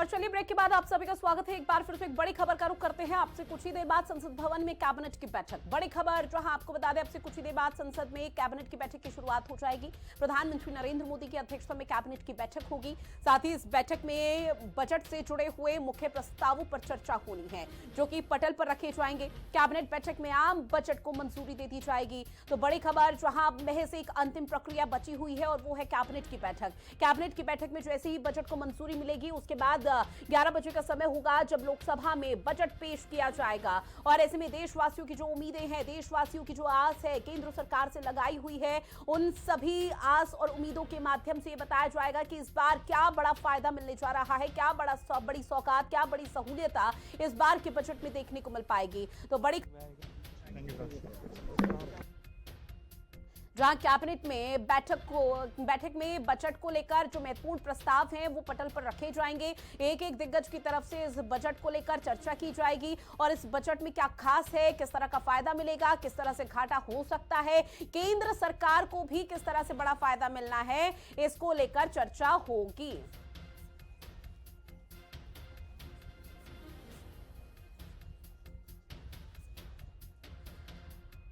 और चलिए ब्रेक के बाद आप सभी का स्वागत है। एक बार फिर से एक बड़ी खबर का रुख करते हैं। आपसे कुछ ही देर बाद संसद भवन में कैबिनेट की बैठक। बड़ी खबर जहां आपको बता दें, आपसे कुछ ही देर बाद संसद में कैबिनेट की बैठक की शुरुआत हो जाएगी। प्रधानमंत्री नरेंद्र मोदी की अध्यक्षता में कैबिनेट की बैठक होगी। साथ ही इस बैठक में बजट से जुड़े हुए मुख्य प्रस्तावों पर चर्चा होनी है, जो कि पटल पर रखे जाएंगे। कैबिनेट बैठक में आम बजट को मंजूरी दे दी जाएगी। तो बड़ी खबर जहां महज एक अंतिम प्रक्रिया बची हुई है और वो है कैबिनेट की बैठक। कैबिनेट की बैठक में जैसे ही बजट को मंजूरी मिलेगी, उसके बाद 11 बजे का समय होगा जब लोकसभा में बजट पेश किया जाएगा। और ऐसे में देशवासियों की जो उम्मीदें हैं, देशवासियों की जो आस है केंद्र सरकार से लगाई हुई है, उन सभी आस और उम्मीदों के माध्यम से ये बताया जाएगा कि इस बार क्या बड़ा फायदा मिलने जा रहा है, क्या बड़ी सौगात, क्या बड़ी सहूलियत इस बार के बजट में देखने को मिल पाएगी। तो बड़ी जहां कैबिनेट में बैठक में बजट को लेकर जो महत्वपूर्ण प्रस्ताव हैं वो पटल पर रखे जाएंगे। एक एक दिग्गज की तरफ से इस बजट को लेकर चर्चा की जाएगी और इस बजट में क्या खास है, किस तरह का फायदा मिलेगा, किस तरह से घाटा हो सकता है, केंद्र सरकार को भी किस तरह से बड़ा फायदा मिलना है, इसको लेकर चर्चा होगी।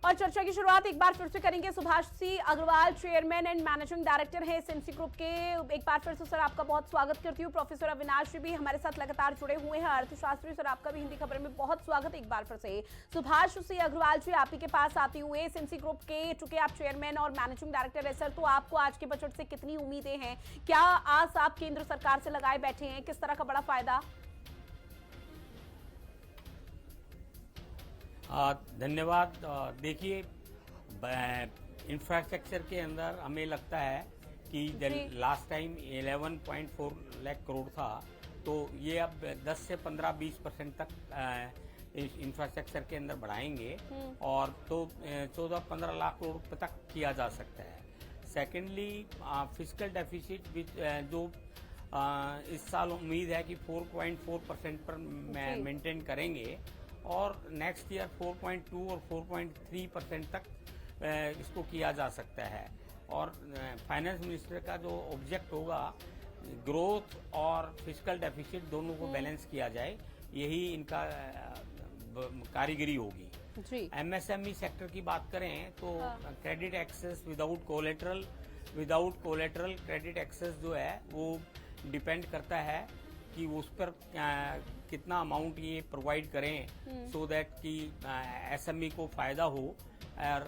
और चर्चा की शुरुआत एक बार फिर से करेंगे। Subhash C Agarwal chairman and managing director हैं एसएमसी ग्रुप के। एक बार फिर से सर आपका बहुत स्वागत करती हूँ। प्रोफेसर अविनाश जी भी हमारे साथ लगातार जुड़े हुए हैं, अर्थशास्त्री। सर आपका भी हिंदी खबर में बहुत स्वागत एक बार फिर से। सुभाष सी अग्रवाल जी, आप ही के पास आती हुए एसएमसी ग्रुप के, चूंकि आप चेयरमैन और मैनेजिंग डायरेक्टर है सर, तो आपको आज के बजट से कितनी उम्मीदें हैं, क्या आस आप केंद्र सरकार से लगाए बैठे हैं, किस तरह का बड़ा फायदा? धन्यवाद। देखिए, इंफ्रास्ट्रक्चर के अंदर हमें लगता है कि लास्ट टाइम 11.4 लाख करोड़ था, तो ये अब 10 से 15-20% तक इंफ्रास्ट्रक्चर के अंदर बढ़ाएंगे और तो 14-15 लाख करोड़ तक किया जा सकता है। सेकेंडली, फिस्कल डेफिसिट जो इस साल उम्मीद है कि 4.4% पर मेंटेन करेंगे और नेक्स्ट ईयर 4.2 और 4.3% तक इसको किया जा सकता है। और फाइनेंस मिनिस्टर का जो ऑब्जेक्ट होगा, ग्रोथ और फिस्कल डेफिसिट दोनों को बैलेंस किया जाए, यही इनका कारीगरी होगी। एमएसएमई सेक्टर की बात करें तो credit access without collateral credit access जो है वो डिपेंड करता है कि उस पर कितना अमाउंट ये प्रोवाइड करें सो दैट कि एसएमई को फायदा हो। और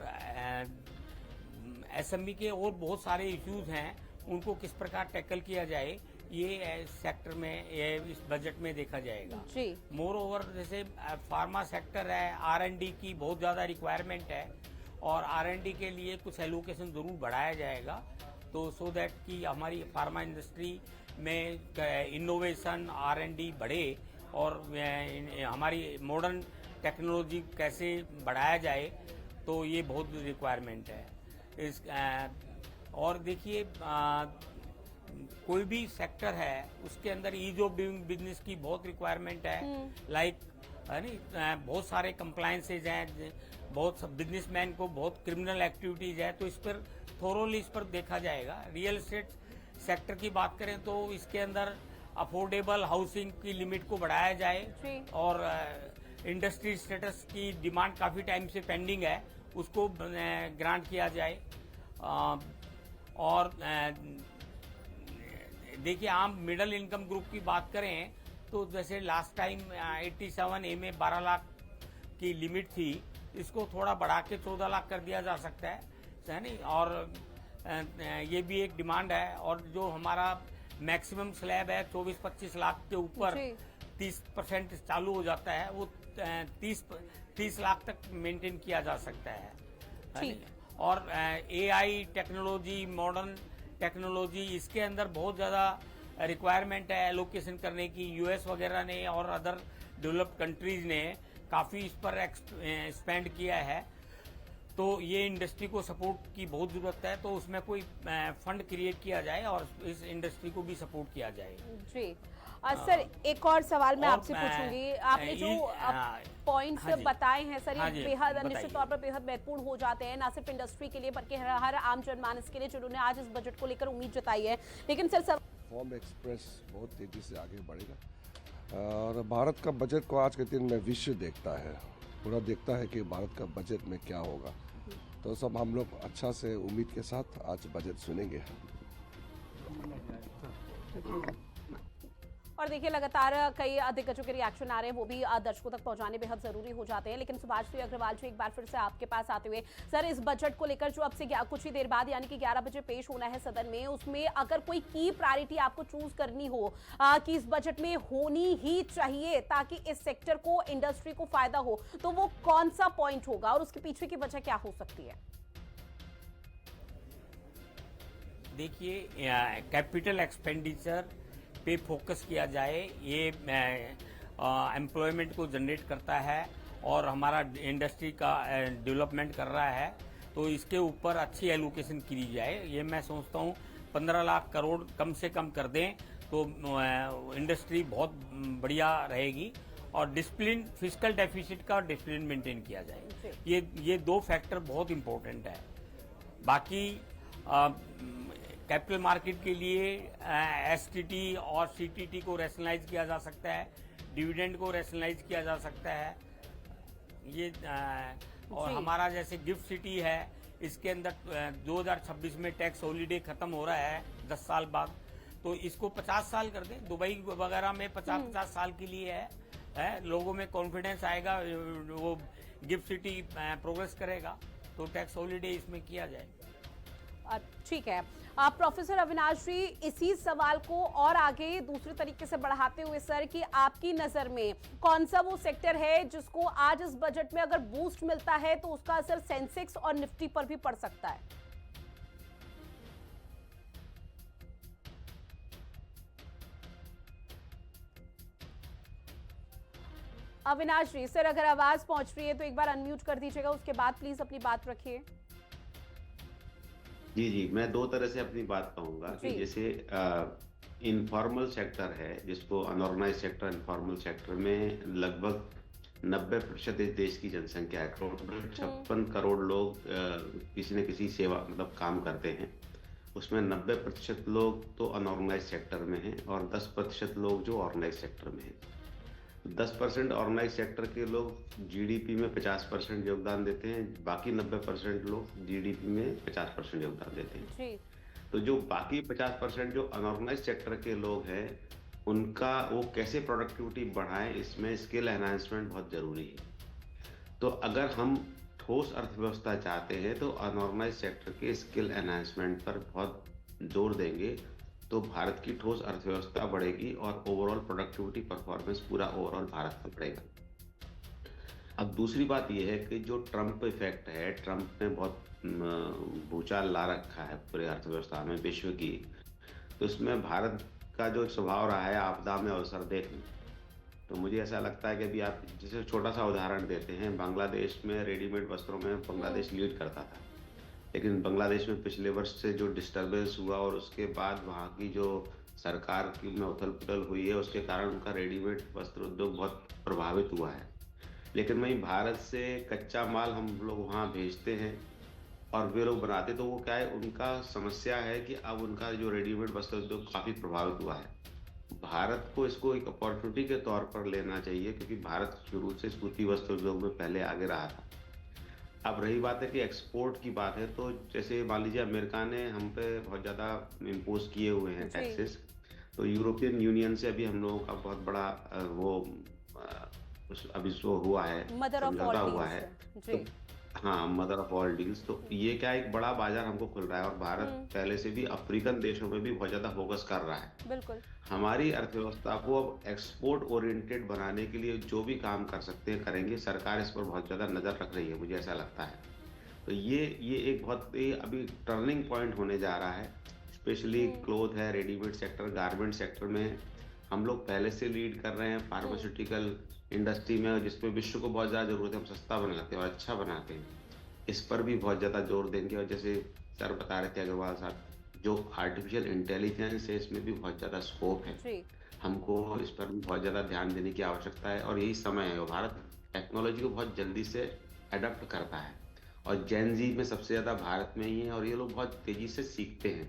एसएमई के और बहुत सारे इश्यूज हैं, उनको किस प्रकार टैकल किया जाए, ये सेक्टर में इस बजट में देखा जाएगा। मोर ओवर, जैसे फार्मा सेक्टर है, R&D की बहुत ज्यादा रिक्वायरमेंट है और R&D के लिए कुछ एलोकेशन जरूर बढ़ाया जाएगा, तो सो दैट कि हमारी फार्मा इंडस्ट्री में इनोवेशन R&D बढ़े और हमारी मॉडर्न टेक्नोलॉजी कैसे बढ़ाया जाए, तो ये बहुत रिक्वायरमेंट है। और देखिए, कोई भी सेक्टर है उसके अंदर ईज ऑफ डूइंग बिजनेस की बहुत रिक्वायरमेंट है। लाइक बहुत सारे कंप्लायंसेज हैं, बहुत बिजनेसमैन को बहुत क्रिमिनल एक्टिविटीज है, तो इस पर थोरोली इस पर देखा जाएगा। रियल एस्टेट सेक्टर की बात करें तो इसके अंदर अफोर्डेबल हाउसिंग की लिमिट को बढ़ाया जाए और इंडस्ट्री स्टेटस की डिमांड काफी टाइम से पेंडिंग है, उसको ग्रांट किया जाए। और देखिए, आम मिडिल इनकम ग्रुप की बात करें तो जैसे लास्ट टाइम 87A में 12 लाख की लिमिट थी, इसको थोड़ा बढ़ा के 14 लाख कर दिया जा सकता है नहीं? और ये भी एक डिमांड है। और जो हमारा मैक्सिमम स्लैब है 24-25 लाख के ऊपर 30% चालू हो जाता है, वो 30 लाख तक मेंटेन किया जा सकता है। और AI टेक्नोलॉजी, मॉडर्न टेक्नोलॉजी, इसके अंदर बहुत ज्यादा रिक्वायरमेंट है एलोकेशन करने की। यूएस वगैरह ने और अदर डेवलप्ड कंट्रीज ने काफी इस पर स्पेंड किया है, तो ये इंडस्ट्री को सपोर्ट की बहुत जरूरत है, तो उसमें कोई फंड क्रिएट किया जाए और इस इंडस्ट्री को भी सपोर्ट किया जाए। जी, सर एक और सवाल मैं और आपसे पूछूंगी, आपने जो पॉइंट्स हाँ जी। बताए हैं सर, हाँ ये जी, बेहद बताइए। निश्चित तौर पर बेहद महत्वपूर्ण हो जाते हैं, ना सिर्फ इंडस्ट्री के लिए बल्कि हर आम जनमानस के लिए जिन्होंने आज इस बजट को लेकर उम्मीद जताई है। लेकिन सर रिफॉर्म एक्सप्रेस बहुत तेजी से आगे बढ़ेगा और भारत का बजट को आज के दिन में विश्व देखता है, पूरा देखता है कि भारत का बजट में क्या होगा। तो सब हम लोग अच्छा से उम्मीद के साथ आज बजट सुनेंगे। और देखिए लगातार कई दिग्गजों के रिएक्शन आ रहे हैं, वो भी दर्शकों तक पहुंचाने बेहद जरूरी हो जाते हैं। लेकिन सुभाष सिंह अग्रवाल जी, एक बार फिर से आपके पास आते हुए सर, इस बजट को लेकर जो अब से कुछ ही देर बाद यानी कि 11 बजे पेश होना है सदन में, उसमें अगर कोई की प्रायोरिटी आपको चूज करनी हो कि इस बजट में होनी ही चाहिए ताकि इस सेक्टर को, इंडस्ट्री को फायदा हो, तो वो कौन सा पॉइंट होगा और उसके पीछे की वजह क्या हो सकती है? देखिए, कैपिटल एक्सपेंडिचर पे फोकस किया जाए, ये एम्प्लॉयमेंट को जनरेट करता है और हमारा इंडस्ट्री का डेवलपमेंट कर रहा है, तो इसके ऊपर अच्छी एलोकेशन की जाए। ये मैं सोचता हूँ 15 लाख करोड़ कम से कम कर दें तो इंडस्ट्री बहुत बढ़िया रहेगी और डिसिप्लिन, फिस्कल डेफिसिट का डिसिप्लिन मेंटेन किया जाए। ये दो फैक्टर बहुत इंपॉर्टेंट है। बाकी कैपिटल मार्केट के लिए एसटीटी और सीटीटी को रैशनलाइज किया जा सकता है, डिविडेंड को रैशनलाइज किया जा सकता है। ये और हमारा जैसे गिफ्ट सिटी है, इसके अंदर 2026 में टैक्स हॉलीडे खत्म हो रहा है 10 साल बाद, तो इसको 50 साल कर दें। दुबई वगैरह में 50-50 साल के लिए है, लोगों में कॉन्फिडेंस आएगा, वो गिफ्ट सिटी प्रोग्रेस करेगा, तो टैक्स हॉलीडे इसमें किया जाए। ठीक है। प्रोफेसर अविनाश जी, इसी सवाल को और आगे दूसरे तरीके से बढ़ाते हुए सर, कि आपकी नजर में कौन सा वो सेक्टर है जिसको आज इस बजट में अगर बूस्ट मिलता है तो उसका असर सेंसेक्स और निफ्टी पर भी पड़ सकता है? अविनाश जी, सर अगर आवाज पहुंच रही है तो एक बार अनम्यूट कर दीजिएगा, उसके बाद प्लीज अपनी बात रखिए। जी, मैं दो तरह से अपनी बात कहूंगा कि जैसे इनफॉर्मल सेक्टर है, जिसको अनऑर्गेनाइज सेक्टर, इनफॉर्मल सेक्टर में लगभग 90% इस देश की जनसंख्या है। 56 करोड़ लोग किसी न किसी सेवा मतलब काम करते हैं, उसमें 90% लोग तो अनऑर्गेनाइज सेक्टर में हैं और 10% लोग जो ऑर्गेनाइज सेक्टर में हैं। 10% ऑर्गेनाइज सेक्टर के लोग जीडीपी में 50% योगदान देते हैं, बाकी 90% लोग जीडीपी में 50% योगदान देते हैं। तो जो बाकी 50% जो अनऑर्गेनाइज सेक्टर के लोग हैं, उनका वो कैसे प्रोडक्टिविटी बढ़ाएं, इसमें स्किल एनहांसमेंट बहुत जरूरी है। तो अगर हम ठोस अर्थव्यवस्था चाहते हैं तो अनऑर्गेनाइज सेक्टर के स्किल एनहांसमेंट पर बहुत जोर देंगे, तो भारत की ठोस अर्थव्यवस्था बढ़ेगी और ओवरऑल प्रोडक्टिविटी परफॉर्मेंस पूरा ओवरऑल भारत का बढ़ेगा। अब दूसरी बात यह है कि जो ट्रम्प इफेक्ट है, ट्रम्प ने बहुत भूचाल ला रखा है पूरे अर्थव्यवस्था में विश्व की, तो इसमें भारत का जो स्वभाव रहा है आपदा में अवसर देखना, तो मुझे ऐसा लगता है कि अभी आप जैसे छोटा सा उदाहरण देते हैं, बांग्लादेश में रेडीमेड वस्त्रों में बांग्लादेश लीड करता था, लेकिन बांग्लादेश में पिछले वर्ष से जो डिस्टर्बेंस हुआ और उसके बाद वहाँ की जो सरकार की में उथल पुथल हुई है, उसके कारण उनका रेडीमेड वस्त्र उद्योग बहुत प्रभावित हुआ है। लेकिन वहीं भारत से कच्चा माल हम लोग वहाँ भेजते हैं और वे लोग बनाते, तो वो क्या है, उनका समस्या है कि अब उनका जो रेडीमेड वस्त्र उद्योग काफ़ी प्रभावित हुआ है। भारत को इसको एक अपॉर्चुनिटी के तौर पर लेना चाहिए, क्योंकि भारत शुरू से सूती वस्त्र उद्योग में पहले आगे रहा था। अब रही बात है कि एक्सपोर्ट की बात है, तो जैसे मान लीजिए अमेरिका ने हम पे बहुत ज़्यादा इम्पोज किए हुए हैं टैक्सेस, तो यूरोपियन यूनियन से अभी हम लोगों का बहुत बड़ा वो अभी जो हुआ है, समझौता हुआ है, तो हाँ, मदर ऑफ ऑल डील्स। तो ये क्या एक बड़ा बाजार हमको खुल रहा है और भारत पहले से भी अफ्रीकन देशों में भी बहुत ज़्यादा फोकस कर रहा है। बिल्कुल। हमारी अर्थव्यवस्था को अब एक्सपोर्ट ओरिएंटेड बनाने के लिए जो भी काम कर सकते हैं करेंगे, सरकार इस पर बहुत ज़्यादा नज़र रख रही है, मुझे ऐसा लगता है। तो ये एक बहुत अभी टर्निंग पॉइंट होने जा रहा है, स्पेशली क्लोथ है, रेडीमेड सेक्टर, गारमेंट सेक्टर में हम लोग पहले से लीड कर रहे हैं। फार्मास्यूटिकल इंडस्ट्री में, जिसमें विश्व को बहुत ज़्यादा ज़रूरत है, हम सस्ता बनाते हैं और अच्छा बनाते हैं, इस पर भी बहुत ज़्यादा जोर देंगे। और जैसे सर बता रहे थे अग्रवाल साहब, जो आर्टिफिशियल इंटेलिजेंस है, इसमें भी बहुत ज़्यादा स्कोप है। हमको इस पर बहुत ज़्यादा ध्यान देने की आवश्यकता है और यही समय है। भारत टेक्नोलॉजी को बहुत जल्दी से अडॉप्ट करता है और जेन जी में सबसे ज़्यादा भारत में ही है और ये लोग बहुत तेज़ी से सीखते हैं।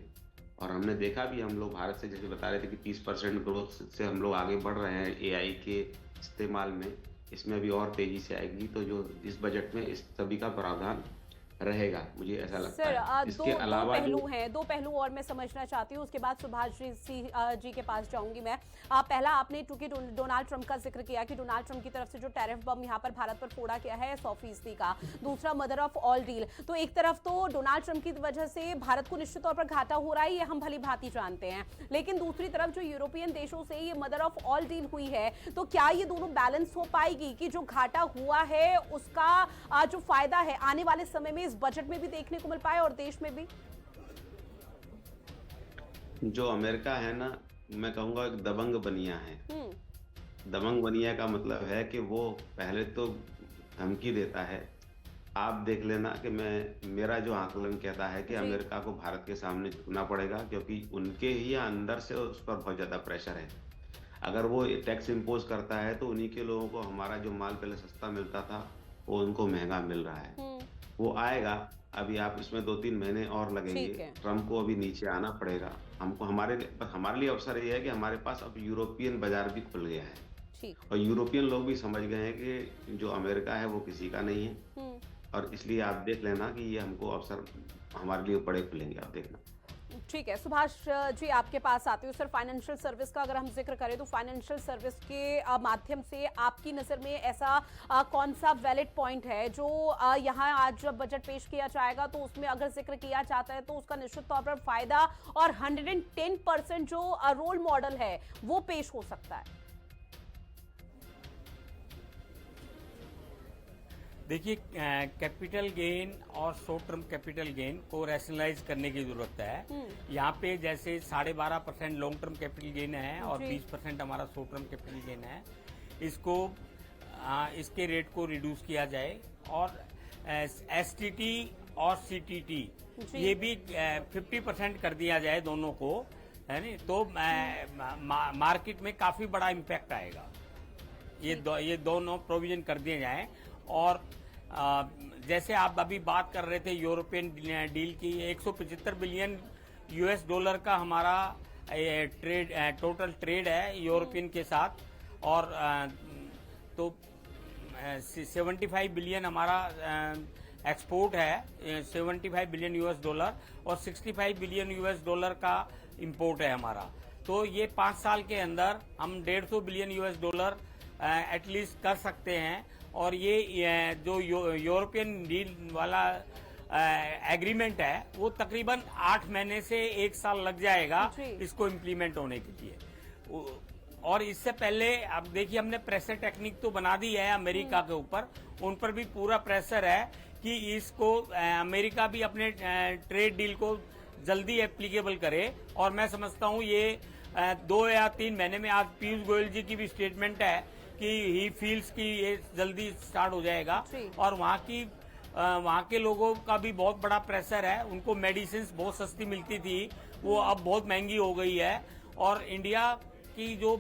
और हमने देखा भी, हम लोग भारत से जैसे बता रहे थे कि 30% ग्रोथ से हम लोग आगे बढ़ रहे हैं एआई के इस्तेमाल में। इसमें भी और तेज़ी से आएगी, तो जो इस बजट में इस सभी का प्रावधान रहेगा, मुझे ऐसा लगता है। इसके अलावा दो पहलू और मैं समझना चाहती हूँ, उसके बाद सुभाष जी के पास जाऊंगी मैं। पहला, आपने चूंकि डोनाल्ड ट्रंप का जिक्र किया कि डोनाल्ड ट्रंप की तरफ से जो टैरिफ बम यहाँ पर भारत पर फोड़ा गया है 100% का, दूसरा मदर ऑफ ऑल डील। तो एक तरफ तो डोनाल्ड ट्रंप की वजह से भारत को निश्चित तौर पर घाटा हो रहा है, ये हम भली भांति जानते हैं, लेकिन दूसरी तरफ जो यूरोपियन देशों से ये मदर ऑफ ऑल डील हुई है, तो क्या ये दोनों बैलेंस हो पाएगी कि जो घाटा हुआ है उसका जो फायदा है आने वाले समय में इस बजट में भी देखने को मिल पाए और देश में भी? जो अमेरिका है ना, मैं कहूंगा दबंग बनिया है। दबंग बनिया का मतलब है कि वो पहले तो धमकी देता है। आप देख लेना कि मेरा जो आकलन कहता है कि अमेरिका को भारत के सामने झुकना पड़ेगा, क्योंकि उनके ही अंदर से उस पर बहुत ज्यादा प्रेशर है। अगर वो टैक्स इम्पोज करता है तो उन्हीं के लोगों को हमारा जो माल पहले सस्ता मिलता था वो उनको महंगा मिल रहा है। वो आएगा, अभी आप इसमें 2-3 महीने और लगेंगे। ट्रम्प को अभी नीचे आना पड़ेगा। हमको हमारे लिए अवसर ये है कि हमारे पास अब यूरोपियन बाजार भी खुल गया है और यूरोपियन लोग भी समझ गए हैं कि जो अमेरिका है वो किसी का नहीं है। और इसलिए आप देख लेना कि ये हमको अवसर हमारे लिए बड़े खुलेंगे, आप देखना। ठीक है, सुभाष जी आपके पास आते हो। सर, फाइनेंशियल सर्विस का अगर हम जिक्र करें तो फाइनेंशियल सर्विस के माध्यम से आपकी नज़र में ऐसा कौन सा वैलिड पॉइंट है जो यहाँ आज जब बजट पेश किया जाएगा तो उसमें अगर जिक्र किया जाता है तो उसका निश्चित तौर पर फायदा और 110% जो रोल मॉडल है वो पेश हो सकता है? देखिए, कैपिटल गेन और शॉर्ट टर्म कैपिटल गेन को रैशनलाइज करने की जरूरत है। यहाँ पे जैसे 12.5% लॉन्ग टर्म कैपिटल गेन है और 20% हमारा शॉर्ट टर्म कैपिटल गेन है। इसको इसके रेट को रिड्यूस किया जाए और एसटीटी और सीटीटी ये भी 50% कर दिया जाए, दोनों को, है नहीं, तो मार्केट में काफी बड़ा इम्पैक्ट आएगा। ये दोनों प्रोविजन कर दिए जाएं। और जैसे आप अभी बात कर रहे थे यूरोपियन डील की, 175 बिलियन यूएस डॉलर का हमारा टोटल ट्रेड है यूरोपियन के साथ, और तो 75 बिलियन हमारा एक्सपोर्ट है, 75 बिलियन यूएस डॉलर, और 65 बिलियन यूएस डॉलर का इंपोर्ट है हमारा। तो ये 5 साल के अंदर हम 150 बिलियन यूएस डॉलर एटलीस्ट कर सकते हैं। और ये जो यूरोपियन डील वाला एग्रीमेंट है वो तकरीबन 8 महीने से 1 साल लग जाएगा इसको इम्प्लीमेंट होने के लिए। और इससे पहले अब देखिए, हमने प्रेशर टेक्निक तो बना दी है अमेरिका के ऊपर, उन पर भी पूरा प्रेशर है कि इसको अमेरिका भी अपने ट्रेड डील को जल्दी एप्लीकेबल करे। और मैं समझता हूँ ये 2 या 3 महीने में, आज पीयूष गोयल जी की भी स्टेटमेंट है कि ही फील्स की ये जल्दी स्टार्ट हो जाएगा। और वहाँ के लोगों का भी बहुत बड़ा प्रेशर है। उनको मेडिसिन बहुत सस्ती मिलती थी, वो अब बहुत महंगी हो गई है। और इंडिया की जो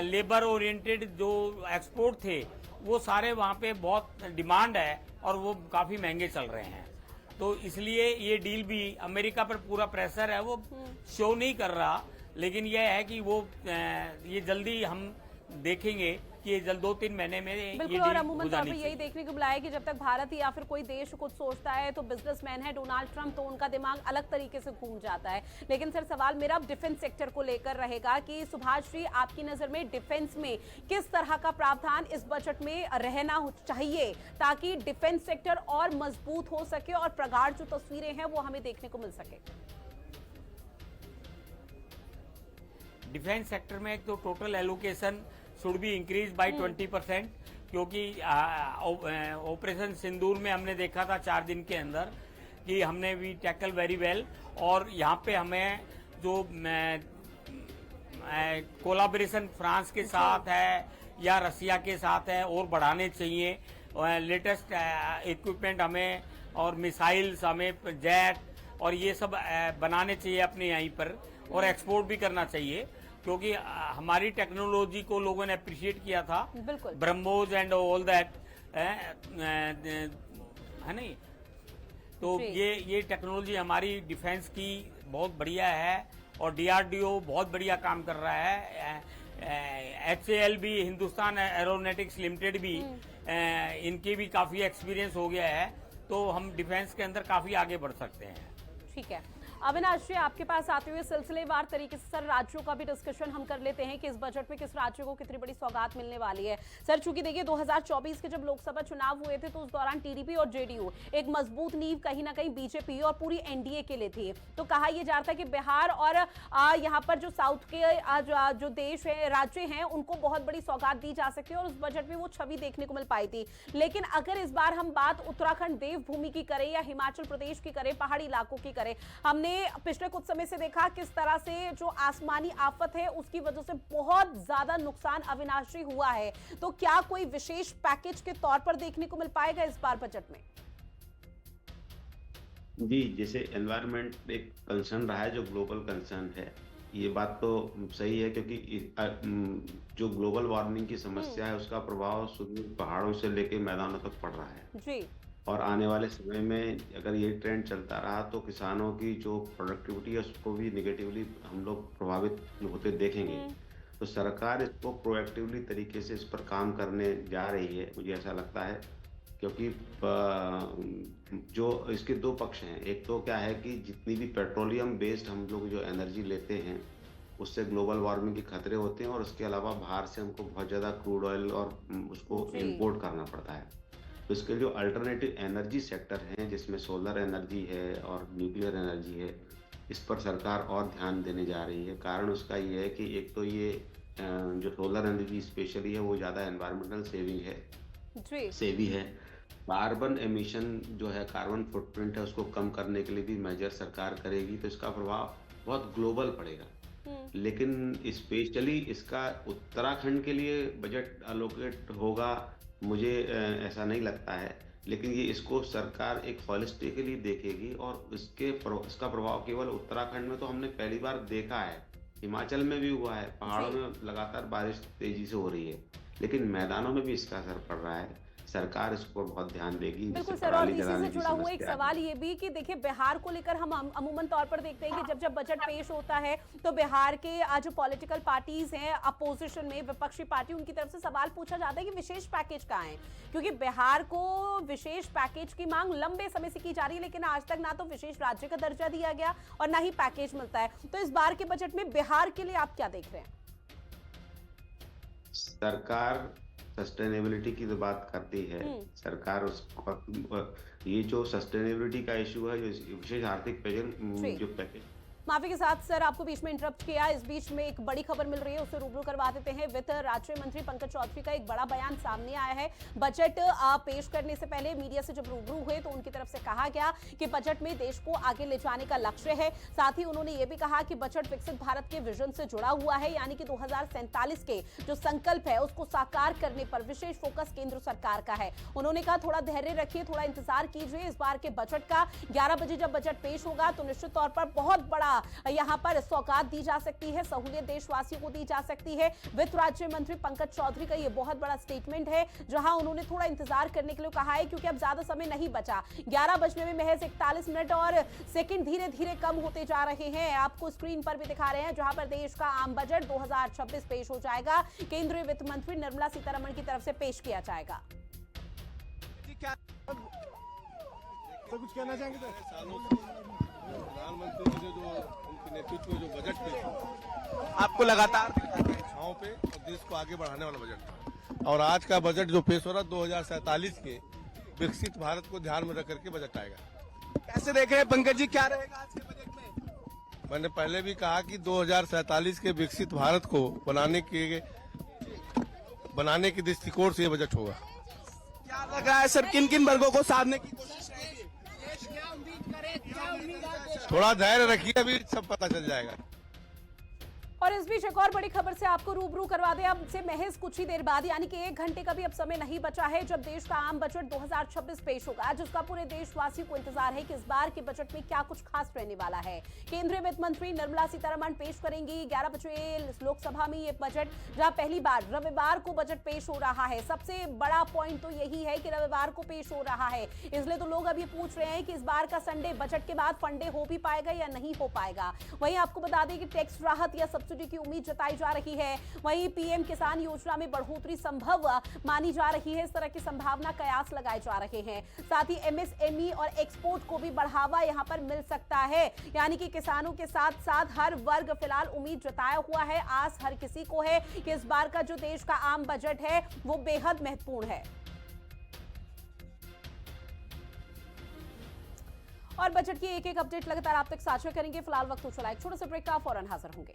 लेबर ओरिएंटेड जो एक्सपोर्ट थे वो सारे वहाँ पे बहुत डिमांड है और वो काफी महंगे चल रहे हैं। तो इसलिए ये डील भी, अमेरिका पर पूरा प्रेशर है, वो शो नहीं कर रहा, लेकिन यह है कि वो ये जल्दी हम देखेंगे कि ये जल्द 2-3 महीने में बिल्कुल। और अमूमन तौर पर यही देखने को मिला है कि जब तक भारत या फिर कोई देश कुछ सोचता है तो बिजनेसमैन है डोनाल्ड ट्रंप, तो उनका दिमाग अलग तरीके से घूम जाता है। लेकिन सर, सवाल मेरा डिफेंस सेक्टर को लेकर रहेगा कि सुभाष जी, आपकी नजर में डिफेंस में किस तरह का प्रावधान इस बजट में रहना चाहिए ताकि डिफेंस सेक्टर और मजबूत हो सके और प्रगाढ़ जो तस्वीरें हैं वो हमें देखने को मिल सके? डिफेंस सेक्टर में एक तो total allocation should be increase by 20%, क्योंकि ऑपरेशन सिंदूर में हमने देखा था 4 दिन के अंदर कि हमने भी टैकल वेरी वेल। और यहाँ पे हमें जो कोलाबोरेशन फ्रांस के साथ है या रसिया के साथ है और बढ़ाने चाहिए। लेटेस्ट इक्विपमेंट हमें और मिसाइल्स हमें, जेट और ये सब बनाने चाहिए अपने यहीं पर, और एक्सपोर्ट भी करना चाहिए। क्योंकि हमारी टेक्नोलॉजी को लोगों ने अप्रिशिएट किया था, बिल्कुल, ब्रह्मोस एंड ऑल दैट, है नहीं। तो ये टेक्नोलॉजी हमारी डिफेंस की बहुत बढ़िया है और DRDO बहुत बढ़िया काम कर रहा है। HAL भी, हिंदुस्तान एरोनॉटिक्स लिमिटेड भी, इनकी भी काफी एक्सपीरियंस हो गया है, तो हम डिफेंस के अंदर काफी आगे बढ़ सकते हैं। ठीक है, अविनाश जी आपके पास आते हुए सिलसिलेवार तरीके से सर राज्यों का भी डिस्कशन हम कर लेते हैं कि इस बजट में किस राज्य को कितनी बड़ी सौगात मिलने वाली है। सर चूंकि देखिए 2024 के जब लोकसभा चुनाव हुए थे तो उस दौरान TDP और JDU एक मजबूत नींव कहीं ना कहीं BJP और पूरी NDA के लिए थी। तो कहा यह जा रहा था कि बिहार और यहाँ पर जो साउथ के जो देश है, राज्य हैं, उनको बहुत बड़ी सौगात दी जा सकती है और उस बजट में वो छवि देखने को मिल पाई थी। लेकिन अगर इस बार हम बात उत्तराखंड देवभूमि की करें या हिमाचल प्रदेश की करें, पहाड़ी इलाकों की करें, हमने पिछले कुछ समय से देखा किस तरह से जो आसमानी आफत है उसकी वजह से बहुत ज्यादा नुकसान अविनाश जी हुआ है। तो क्या कोई विशेष पैकेज के तौर पर देखने को मिल पाएगा इस बार बजट में? जी, जैसे एनवायरनमेंट एक कंसर्न रहा है, जो ग्लोबल कंसर्न है, ये बात तो सही है, क्योंकि जो ग्लोबल वार्मिंग की समस्या है उसका प्रभाव सुदूर पहाड़ों से लेकर मैदानों तक पड़ रहा है जी। और आने वाले समय में अगर ये ट्रेंड चलता रहा तो किसानों की जो प्रोडक्टिविटी है उसको भी निगेटिवली हम लोग प्रभावित होते देखेंगे। तो सरकार इसको प्रोएक्टिवली तरीके से इस पर काम करने जा रही है, मुझे ऐसा लगता है, क्योंकि जो इसके दो पक्ष हैं। एक तो क्या है कि जितनी भी पेट्रोलियम बेस्ड हम लोग जो एनर्जी लेते हैं उससे ग्लोबल वार्मिंग के खतरे होते हैं, और उसके अलावा बाहर से हमको बहुत ज़्यादा क्रूड ऑयल और उसको इम्पोर्ट करना पड़ता है। तो इसके जो अल्टरनेटिव एनर्जी सेक्टर हैं, जिसमें सोलर एनर्जी है और न्यूक्लियर एनर्जी है, इस पर सरकार और ध्यान देने जा रही है। कारण उसका ये है कि एक तो ये जो सोलर एनर्जी स्पेशली है वो ज़्यादा एनवायरमेंटल सेवी है। कार्बन एमिशन जो है, कार्बन फुटप्रिंट है, उसको कम करने के लिए भी मेजर सरकार करेगी, तो इसका प्रभाव बहुत ग्लोबल पड़ेगा। लेकिन स्पेशली इसका उत्तराखंड के लिए बजट अलोकेट होगा, मुझे ऐसा नहीं लगता है। लेकिन ये इसको सरकार एक होलिस्टिकली देखेगी और इसका प्रभाव केवल उत्तराखंड में तो हमने पहली बार देखा है, हिमाचल में भी हुआ है, पहाड़ों में लगातार बारिश तेजी से हो रही है, लेकिन मैदानों में भी इसका असर पड़ रहा है। सरकार इसको बहुत ध्यान देगी। बिल्कुल सर, और इसी से जुड़ा हुआ एक सवाल ये भी कि देखिए बिहार को लेकर हम अमूमन तौर पर देखते हैं कि जब बजट पेश होता है तो बिहार के जो पॉलिटिकल पार्टीज हैं अपोजिशन में, विपक्षी पार्टी, उनकी तरफ से सवाल पूछा जाता है कि विशेष पैकेज कहाँ है, क्योंकि बिहार को विशेष पैकेज की मांग लंबे समय से की जा रही है, लेकिन आज तक ना तो विशेष राज्य का दर्जा दिया गया और ना ही पैकेज मिलता है। तो इस बार के बजट में बिहार के लिए आप क्या देख रहे हैं? सरकार सस्टेनेबिलिटी की तो बात करती है सरकार, ये जो सस्टेनेबिलिटी का इशू है, जो विशेष आर्थिक पैकेज, माफी के साथ सर आपको बीच में इंटरप्ट किया। इस बीच में एक बड़ी खबर मिल रही है, उसे रूबरू करवा देते हैं। वित्त राज्य मंत्री पंकज चौधरी का एक बड़ा बयान सामने आया है। बजट पेश करने से पहले मीडिया से जब रूबरू हुए तो उनकी तरफ से कहा गया कि बजट में देश को आगे ले जाने का लक्ष्य है। साथ ही उन्होंने ये भी कहा कि बजट विकसित भारत के विजन से जुड़ा हुआ है, यानी कि 2047 के जो संकल्प है उसको साकार करने पर विशेष फोकस केंद्र सरकार का है। उन्होंने कहा थोड़ा धैर्य रखिए, थोड़ा इंतजार कीजिए इस बार के बजट का। 11 बजे जब बजट पेश होगा तो निश्चित तौर पर बहुत बड़ा यहाँ पर सौगात दी जा सकती है, सहूलियत देशवासियों को दी जा सकती है। वित्त राज्य मंत्री पंकज चौधरी का ये बहुत बड़ा स्टेटमेंट है, जहां उन्होंने थोड़ा इंतजार करने के लिए कहा है, क्योंकि अब ज्यादा समय नहीं बचा। 11 बजने में महज 41 मिनट और सेकंड धीरे धीरे कम होते जा रहे हैं। आपको स्क्रीन पर भी दिखा रहे हैं, जहां पर देश का आम बजट 2026 पेश हो जाएगा। केंद्रीय वित्त मंत्री निर्मला सीतारमण की तरफ से पेश किया जाएगा। कुछ कहना चाहेंगे? प्रधानमंत्री जी ने जो उनके नेतृत्व में जो बजट पेश आपको लगातार छाओं पे और देश को आगे बढ़ाने वाला बजट था, और आज का बजट जो पेश हो रहा है 2047 के विकसित भारत को ध्यान में रख करके बजट आएगा। कैसे देख रहे हैं पंकज जी, क्या रहेगा आज के बजट में? मैंने पहले भी कहा कि 2047 के विकसित भारत को बनाने के दृष्टिकोण से ये बजट होगा। क्या लग रहा है सर, किन किन वर्गों को साधने की कोशिश रहेगी? थोड़ा धैर्य रखिए, अभी सब पता चल जाएगा। और इस बीच एक और बड़ी खबर से आपको रूबरू करवा दें अब से महज कुछ ही देर बाद, यानी कि 1 घंटे का भी अब समय नहीं बचा है जब देश का आम बजट 2026 पेश होगा, जिसका पूरे देशवासियों को इंतजार है कि इस बार के बजट में क्या कुछ खास रहने वाला है। केंद्रीय वित्त मंत्री निर्मला सीतारमण पेश करेंगी 11 बजे लोकसभा में ये बजट, जहां पहली बार रविवार को बजट पेश हो रहा है। सबसे बड़ा पॉइंट तो यही है कि रविवार को पेश हो रहा है, इसलिए तो लोग अभी पूछ रहे हैं कि इस बार का संडे बजट के बाद फंडे हो भी पाएगा या नहीं हो पाएगा। वहीं आपको बता दें कि टैक्स राहत या सब्सिडी की उम्मीद जताई जा रही है। वहीं पीएम किसान योजना में बढ़ोतरी संभव मानी जा रही है, इस तरह की संभावना कयास लगाए जा रहे हैं। साथ ही एमएसएमई और एक्सपोर्ट को भी बढ़ावा यहां पर मिल सकता है, यानी कि किसानों के साथ साथ हर वर्ग फिलहाल उम्मीद जताया हुआ है। आस हर किसी को है कि इस बार का जो देश का आम बजट है वो बेहद महत्वपूर्ण है। और बजट की एक एक अपडेट लगातार आप तक साझा करेंगे। फिलहाल वक्त हो चला एक छोटे से ब्रेक का, फौरन हाजिर होंगे।